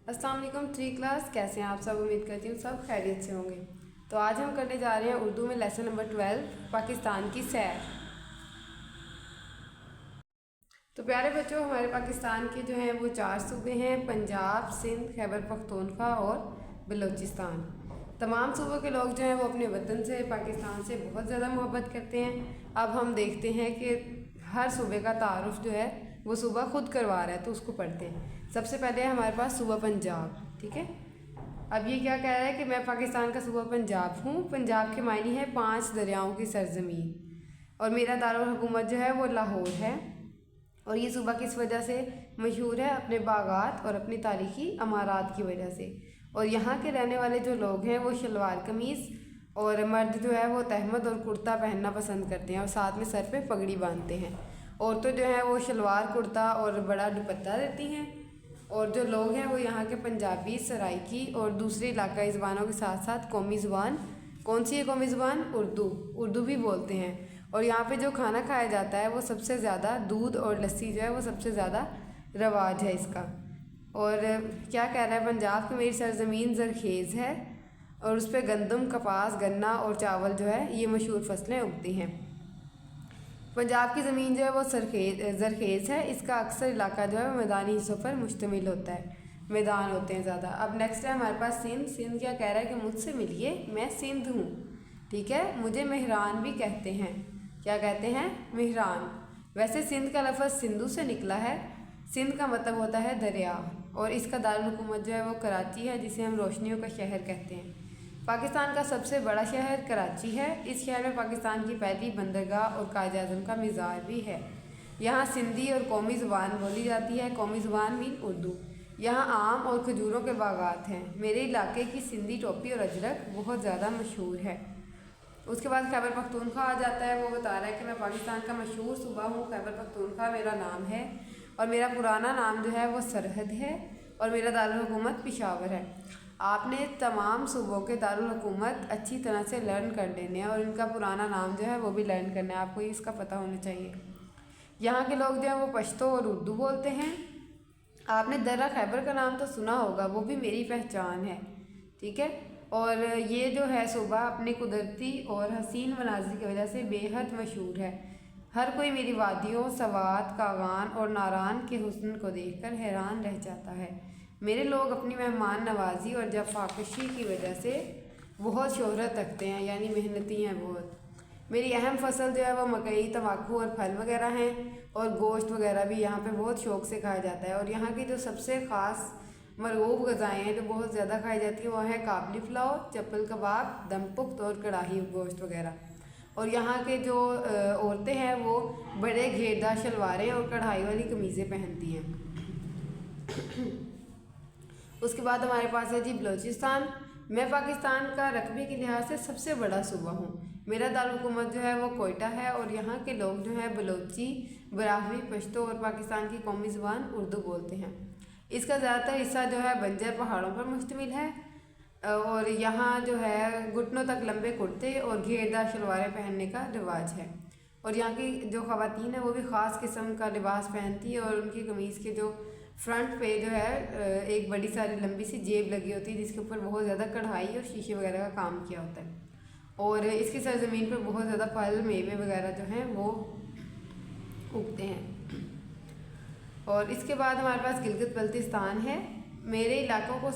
अस्सलाम वालेकुम 3 क्लास, कैसे हैं आप सब। उम्मीद करती हूँ सब खैरियत से होंगे। तो आज हम करने जा रहे हैं उर्दू में लेसन नंबर 12 पाकिस्तान की सैर। तो प्यारे बच्चों, हमारे पाकिस्तान के जो हैं वो 4 सूबे हैं, पंजाब, सिंध, खैबर पख्तूनख्वा और बलूचिस्तान। तमाम सूबों के लोग जो हैं वो अपने वतन से, पाकिस्तान से बहुत ज़्यादा मोहब्बत करते हैं। अब हम देखते हैं कि हर सूबे का तारुफ जो है वो सूबा खुद करवा रहा है, तो उसको पढ़ते हैं। सबसे पहले है हमारे पास सूबा पंजाब। ठीक है, अब ये क्या कह रहा है कि मैं पाकिस्तान का सूबा पंजाब हूँ। पंजाब के मायने है 5 दरियाओं की सरजमीन, और मेरा दारुल हुकूमत जो है वो लाहौर है। और ये सूबा किस वजह से मशहूर है? अपने बागात और अपनी तारीखी अमारात की वजह से। और यहाँ के रहने वाले जो लोग हैं वो शलवार कमीज़, और मर्द जो है वो तहमद और कुर्ता पहनना पसंद करते हैं और साथ में सर पे पगड़ी बांधते हैं। औरतें जो हैं वो शलवार कुर्ता और बड़ा दुपट्टा देती हैं। और जो लोग हैं वो यहाँ के पंजाबी, सराइकी और दूसरी इलाकाई ज़बानों के साथ साथ कौमी ज़बान, कौन सी है कौमी ज़बान? उर्दू भी बोलते हैं। और यहाँ पे जो खाना खाया जाता है वो सबसे ज़्यादा दूध और लस्सी जो है वो सबसे ज़्यादा रवाज है इसका। और क्या कह रहा है? पंजाब की मेरी सरज़मीन ज़रखेज़ है और उस पर गंदम, कपास, गन्ना और चावल जो है ये मशहूर फसलें उगती हैं। पंजाब की ज़मीन जो है वो ज़रखेज़ है। इसका अक्सर इलाका जो है मैदानी हिस्सों पर मुश्तमिल होता है, मैदान होते हैं ज़्यादा। अब नेक्स्ट है हमारे पास सिंध। सिंध क्या कह रहा है कि मुझसे मिलिए, मैं सिंध हूँ। ठीक है, मुझे मेहरान भी कहते हैं। क्या कहते हैं? मेहरान। वैसे सिंध का लफ्ज़ सिंधु से निकला है। सिंध का मतलब होता है दरिया, और इसका दारुल हुकूमत जो है वो कराची है, जिसे हम रोशनियों का शहर कहते हैं। पाकिस्तान का सबसे बड़ा शहर कराची है। इस शहर में पाकिस्तान की पहली बंदरगाह और कायद-ए-आज़म का मज़ार भी है। यहाँ सिंधी और कौमी ज़ुबान बोली जाती है। कौमी ज़ुबान मीन उर्दू। यहाँ आम और खजूरों के बागात हैं। मेरे इलाके की सिंधी टोपी और अजरक बहुत ज़्यादा मशहूर है। उसके बाद खैबर पख्तूनख्वा आ जाता है। वो बता रहा है कि मैं पाकिस्तान का मशहूर सूबा हूँ। खैबर पख्तूनख्वा मेरा नाम है, और मेरा पुराना नाम जो है वो सरहद है, और मेरा दारुल हुकूमत पेशावर है। आपने तमाम सूबों के दारुल हुकूमत अच्छी तरह से लर्न कर लेने हैं, और इनका पुराना नाम जो है वो भी लर्न करना है। आपको इसका पता होना चाहिए। यहाँ के लोग जो हैं वो पश्तो और उर्दू बोलते हैं। आपने दर्रा खैबर का नाम तो सुना होगा, वो भी मेरी पहचान है। ठीक है, और ये जो है सूबा अपनी कुदरती और हसीन मनाजिर की वजह से बेहद मशहूर है। हर कोई मेरी वादियों, सवात, कागान और नारान के हुस्न को देखकर हैरान रह जाता है। मेरे लोग अपनी मेहमान नवाजी और जफ़ाकशी की वजह से बहुत शोहरत रखते हैं, यानी मेहनती हैं बहुत। मेरी अहम फसल जो है वो मकई, तंबाकू और फल वगैरह हैं, और गोश्त वगैरह भी यहाँ पे बहुत शौक़ से खाया जाता है। और यहाँ की जो सबसे ख़ास मरगूब ग़िज़ाएँ हैं जो बहुत ज़्यादा खाई जाती हैं वो है काबली पुलाव, चप्पल कबाब, दम पुख्त और कढ़ाई गोश्त वगैरह। और यहाँ के जो औरतें हैं वो बड़े घेरदार शलवारें और कढ़ाई वाली कमीज़ें पहनती हैं। उसके बाद हमारे पास है जी बलूचिस्तान। मैं पाकिस्तान का रकबे के लिहाज से सबसे बड़ा सूबा हूँ। मेरा दारुल हुकूमत जो है वो कोयटा है, और यहाँ के लोग जो है बलोची, ब्राह्मी, पश्तो और पाकिस्तान की कौमी ज़ुबान उर्दू बोलते हैं। इसका ज़्यादातर हिस्सा जो है बंजर पहाड़ों पर मुश्तमिल है, और यहाँ जो है घुटनों तक लंबे कुर्ते और घेरदार शलवारें पहनने का रिवाज है। और यहाँ की जो ख़वातीन है वो भी ख़ास किस्म का लिबास पहनती है, और उनकी कमीज़ के जो फ्रंट पे जो है एक बड़ी सारी लंबी सी जेब लगी होती है, जिसके ऊपर बहुत ज़्यादा कढ़ाई और शीशे वगैरह का काम किया होता है। और इसकी सरजमीन पर बहुत ज़्यादा फल, मेवे वगैरह जो हैं वो उगते हैं। और इसके बाद हमारे पास गिलगित बल्तिस्तान है। मेरे इलाकों को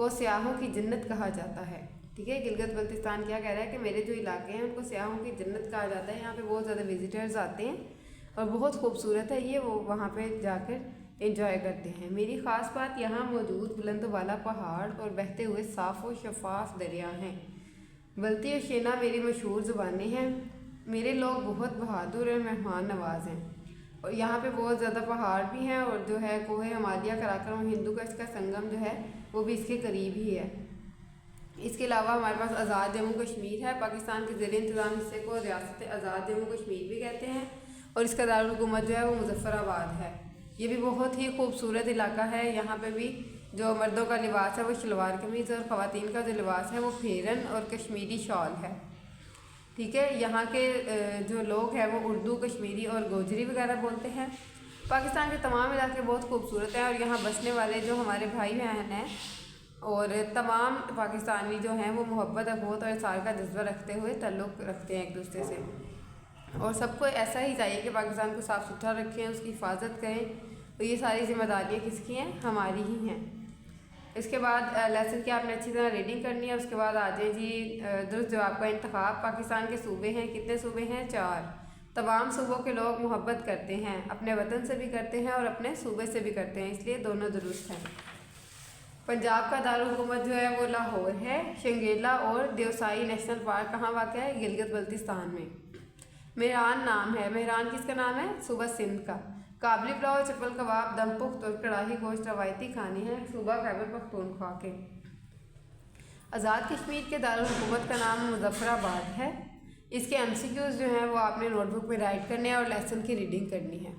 स्याहों की जन्नत कहा जाता है। ठीक है, गिलगित बल्तिस्तान क्या कह रहा है कि मेरे जो इलाके हैं उनको स्याहों की जन्नत कहा जाता है। यहाँ पे बहुत ज़्यादा विजिटर्स आते हैं और बहुत खूबसूरत है ये, वो वहाँ पे जाकर एंजॉय करते हैं। मेरी ख़ास बात यहाँ मौजूद बुलंद वाला पहाड़ और बहते हुए साफ़ और शफाफ दरिया हैं। बल्ती और शेना मेरी मशहूर ज़ुबानें हैं। मेरे लोग बहुत बहादुर और मेहमान नवाज हैं, और यहाँ पे बहुत ज़्यादा पहाड़ भी हैं, और जो है कोहे हिमालय, कराकरम, हिंदू कश का संगम जो है वो भी इसके करीब ही है। इसके अलावा हमारे पास आज़ाद जम्मू कश्मीर है। पाकिस्तान के ज़ेर इंतज़ाम हिस्से को रियासत आज़ाद जम्मू कश्मीर भी कहते हैं, और इसका दारुल हुकूमत जो है वो मुज़फ़्फ़राबाद है। ये भी बहुत ही खूबसूरत इलाका है। यहाँ पे भी जो मर्दों का लिबास है वो शलवार कमीज़, और ख़वातीन का जो लिबास है वो फेरन और कश्मीरी शॉल है। ठीक है, यहाँ के जो लोग हैं वो उर्दू, कश्मीरी और गोजरी वगैरह बोलते हैं। पाकिस्तान के तमाम इलाके बहुत खूबसूरत हैं और यहाँ बसने वाले जो हमारे भाई बहन हैं और तमाम पाकिस्तानी जो हैं वो मोहब्बत अखवत और इसार का जज्बा रखते हुए ताल्लुक़ रखते हैं एक दूसरे से, और सबको ऐसा ही चाहिए कि पाकिस्तान को साफ़ सुथरा रखें, उसकी हिफाजत करें। तो ये सारी जिम्मेदारियाँ किसकी हैं? हमारी ही हैं। इसके बाद लेसन की आपने अच्छी तरह रीडिंग करनी है। उसके बाद आ जाए जी दुरुस्त जवाब का इंतखाब। पाकिस्तान के सूबे हैं, कितने सूबे हैं? 4। तमाम सूबों के लोग मोहब्बत करते हैं, अपने वतन से भी करते हैं और अपने सूबे से भी करते हैं, इसलिए दोनों दुरुस्त हैं। पंजाब का दारुल हुकूमत जो है वो लाहौर है। शंगेला और देवसाई नेशनल पार्क कहाँ वाक़ है? गिलगित बल्तिस्तान में। मेहरान नाम है, मेहरान किसका नाम है? सूबा सिंध का। काबली पुलाव, चप्पल कबाब, दम पुख्त और कढ़ाई गोश्त रवायती खाने हैं सूबा खैबर पख्तूनख्वा के। आज़ाद कश्मीर के दारुल हुकूमत का नाम मुजफ्फराबाद है। इसके MCQs जो हैं वो आपने नोटबुक में राइट करने हैं और लेसन की रीडिंग करनी है।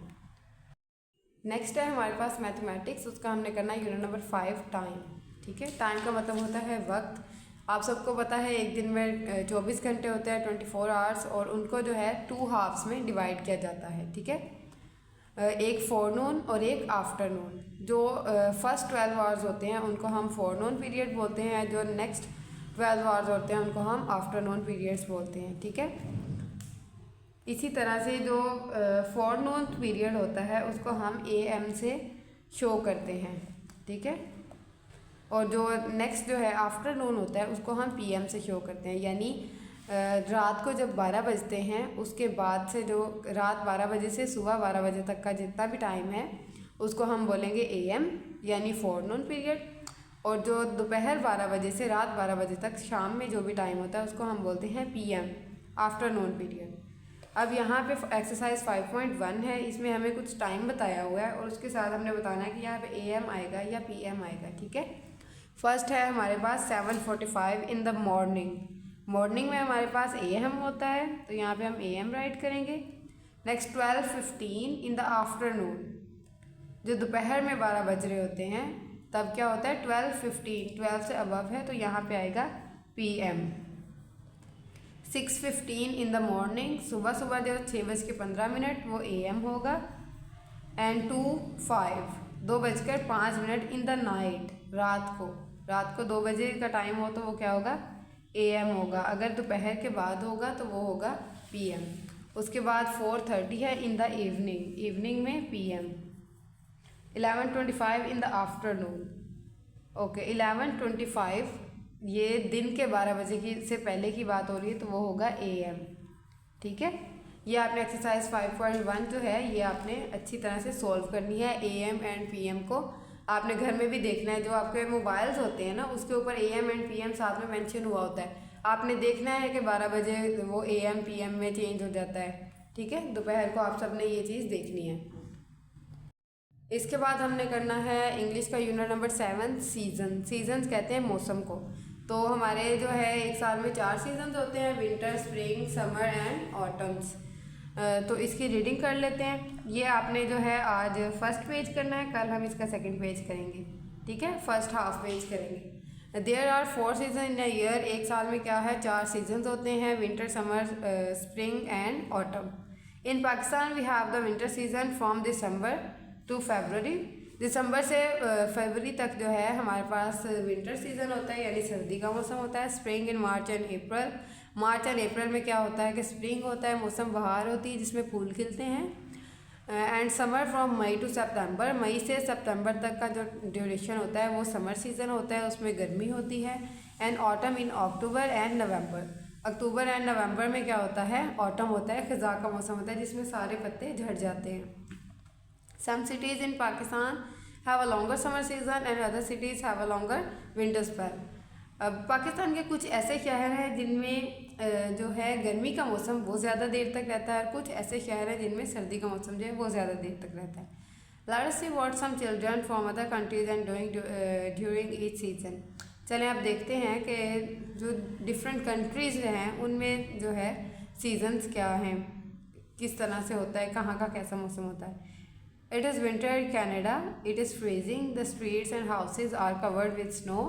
नेक्स्ट है हमारे पास मैथमेटिक्स। उसका हमने करना है यूनिट नंबर 5 टाइम। ठीक है, टाइम का मतलब होता है वक्त। आप सबको पता है एक दिन में 24 घंटे होते हैं, 24 आवर्स, और उनको जो है 2 हाफ्स में डिवाइड किया जाता है। ठीक है, एक फोरनून और एक आफ्टरनून। जो फर्स्ट 12 आवर्स होते हैं उनको हम फोरनून पीरियड बोलते हैं, जो नेक्स्ट 12 आवर्स होते हैं उनको हम आफ्टरनून पीरियड्स बोलते हैं। ठीक है, इसी तरह से जो फोरनून पीरियड होता है उसको हम AM से शो करते हैं। ठीक है, और जो नेक्स्ट जो है आफ्टरनून होता है उसको हम PM से शो करते हैं। यानी रात को जब 12 बजते हैं उसके बाद से जो रात 12 बजे से सुबह 12 बजे तक का जितना भी टाइम है उसको हम बोलेंगे AM यानी फोरनून पीरियड, और जो दोपहर 12 बजे से रात 12 बजे तक शाम में जो भी टाइम होता है उसको हम बोलते हैं PM आफ्टरनून पीरियड। अब यहाँ पे एक्सरसाइज 5.1 है, इसमें हमें कुछ टाइम बताया हुआ है और उसके साथ हमने बताना है कि यहाँ पे AM आएगा या PM आएगा। ठीक है, फर्स्ट है हमारे पास 7:45 इन द मॉर्निंग। मॉर्निंग में हमारे पास AM होता है तो यहाँ पे हम AM राइट करेंगे। नेक्स्ट 12:15 इन द आफ्टरनून, जो दोपहर में 12 बज रहे होते हैं तब क्या होता है? 12:15, 12 से अबव है तो यहाँ पे आएगा PM। 6:15 इन द मॉर्निंग, सुबह सुबह जो 6:15 वो AM होगा। एंड 2:05, 2:05 इन द नाइट, रात को 2 बजे का टाइम हो तो वो क्या होगा? AM होगा। अगर दोपहर के बाद होगा तो वो होगा PM। उसके बाद 4:30 है इन द इवनिंग, इवनिंग में PM। 11:25 in the afternoon. Okay, 11:25 ये दिन के 12 बजे की से पहले की बात हो रही है तो वो होगा AM। ठीक है, ये आपने एक्सरसाइज 5.1 जो है ये आपने अच्छी तरह से सॉल्व करनी है। AM एंड PM को आपने घर में भी देखना है, जो आपके मोबाइल्स होते हैं ना उसके ऊपर AM एंड PM साथ में मेंशन हुआ होता है। आपने देखना है कि 12 बजे वो AM PM में चेंज हो जाता है। ठीक है, दोपहर को आप सब ने ये चीज़ देखनी है। इसके बाद हमने करना है इंग्लिश का यूनिट नंबर 7 सीजन। सीजन्स कहते हैं मौसम को। तो हमारे जो है एक साल में 4 सीजन्स होते हैं, winter, spring, summer and autumns. तो इसकी रीडिंग कर लेते हैं। ये आपने जो है आज फर्स्ट पेज करना है, कल हम इसका सेकंड पेज करेंगे। ठीक है, फर्स्ट हाफ पेज करेंगे। There are 4 season in a year. एक साल में क्या है? 4 सीजन्स होते हैं, winter, summer, spring and autumn. In Pakistan we have the winter season from December to February. दिसंबर से फरवरी तक जो है हमारे पास विंटर सीजन होता है यानी सर्दी का मौसम होता है। Spring in March and April. March and April में क्या होता है कि स्प्रिंग होता है, मौसम बहार होती है जिसमें फूल खिलते हैं। And summer from May to September. मई से सितंबर तक का जो ड्यूरेशन होता है वो समर सीज़न होता है, उसमें गर्मी होती है। And autumn in October and November. October and November में क्या होता है? ऑटम होता है, खिज़ा का मौसम होता है जिसमें सारे पत्ते झड़ जाते हैं। Some cities in Pakistan have a longer summer season and other cities have a longer winter spell. अब पाकिस्तान के कुछ ऐसे शहर हैं जिनमें जो है गर्मी का मौसम बहुत ज़्यादा देर तक रहता है और कुछ ऐसे शहर हैं जिनमें सर्दी का मौसम जो है वो ज़्यादा देर तक रहता है। Let us see what some children from other countries and doing during each season. चलें अब देखते हैं कि जो डिफरेंट कंट्रीज़ हैं उनमें जो है सीजन्स क्या हैं, किस तरह से होता है, कहाँ का कैसा मौसम होता है। It is winter in Canada. It is freezing. The streets and houses are covered with snow.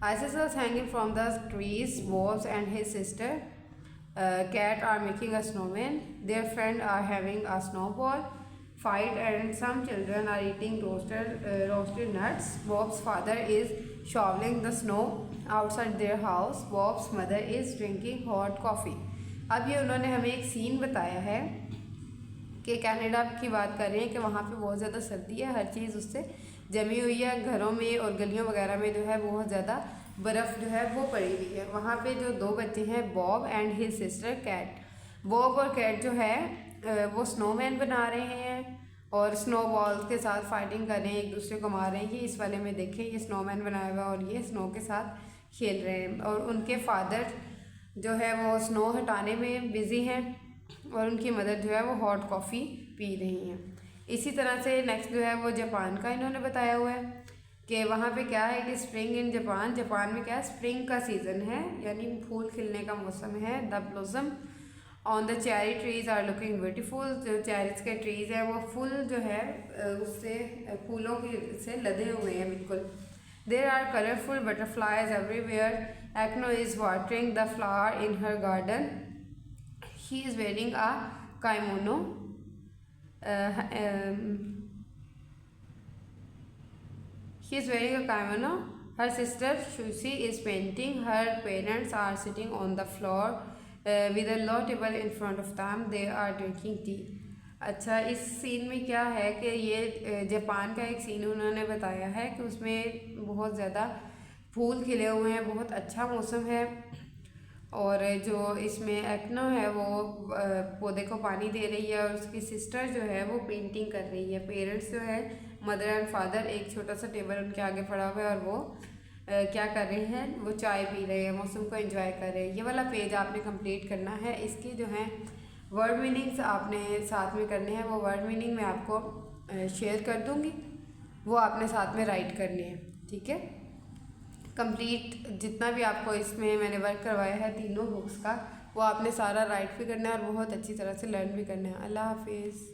Icicles hanging from the trees. Wolves and his sister cat are making a snowman. Their friend are having a snowball. fight and some children are eating roasted nuts. Bob's father is shoveling the snow outside their house. Bob's mother is drinking hot coffee. अब ये उन्होंने हमें एक scene बताया है कि Canada की बात कर रहे हैं कि वहाँ पे बहुत ज़्यादा सर्दी है, हर चीज़ उससे जमी हुई है, घरों में और गलियों वगैरह में जो है बहुत ज़्यादा बर्फ़ जो है वो पड़ी हुई है। वहाँ पे जो दो बच्चे हैं, Bob and his sister Kat, Bob और कैट जो है वो स्नोमैन बना रहे हैं और स्नो बॉल्स के साथ फाइटिंग कर रहे हैं, एक दूसरे को मार रहे हैं। ये इस वाले में देखें, ये स्नोमैन बनाया हुआ और ये स्नो के साथ खेल रहे हैं और उनके फादर जो है वो स्नो हटाने में बिज़ी हैं और उनकी मदर जो है वो हॉट कॉफ़ी पी रही हैं। इसी तरह से नेक्स्ट जो है वो जापान का इन्होंने बताया हुआ है कि वहाँ पे क्या है कि स्प्रिंग इन जापान, जापान में क्या है, स्प्रिंग का सीज़न है यानी फूल खिलने का मौसम है। The blossom on the cherry trees are looking beautiful, जो चेरीज के ट्रीज़ हैं वो फुल जो है उससे फूलों के से लदे हुए हैं बिल्कुल। There are colourful butterflies everywhere, Akno is watering the flower in her garden, he is wearing a kimono, he is wearing a kimono. Her sister Shushi is painting. Her parents are sitting on the floor with a low table in front of them. They are drinking tea. अच्छा, इस scene में क्या है कि ये Japan का एक scene उन्होंने बताया है कि उसमें बहुत ज़्यादा फूल खिले हुए हैं, बहुत अच्छा मौसम है और जो इसमें एक्नो है वो पौधे को पानी दे रही है और उसकी सिस्टर जो है वो पेंटिंग कर रही है। पेरेंट्स जो है मदर एंड फादर, एक छोटा सा टेबल उनके आगे पड़ा हुआ है और वो क्या कर रहे हैं, वो चाय पी रहे हैं, मौसम को एंजॉय कर रहे हैं। ये वाला पेज आपने कंप्लीट करना है। इसकी जो है वर्ड मीनिंग्स आपने साथ में करने हैं, वो वर्ड मीनिंग मैं आपको शेयर कर दूँगी, वो आपने साथ में राइट करनी है, ठीक है। कंप्लीट जितना भी आपको इसमें मैंने वर्क करवाया है तीनों बुक्स का, वो आपने सारा राइट भी करना है और बहुत अच्छी तरह से लर्न भी करना है। अल्लाह हाफिज़।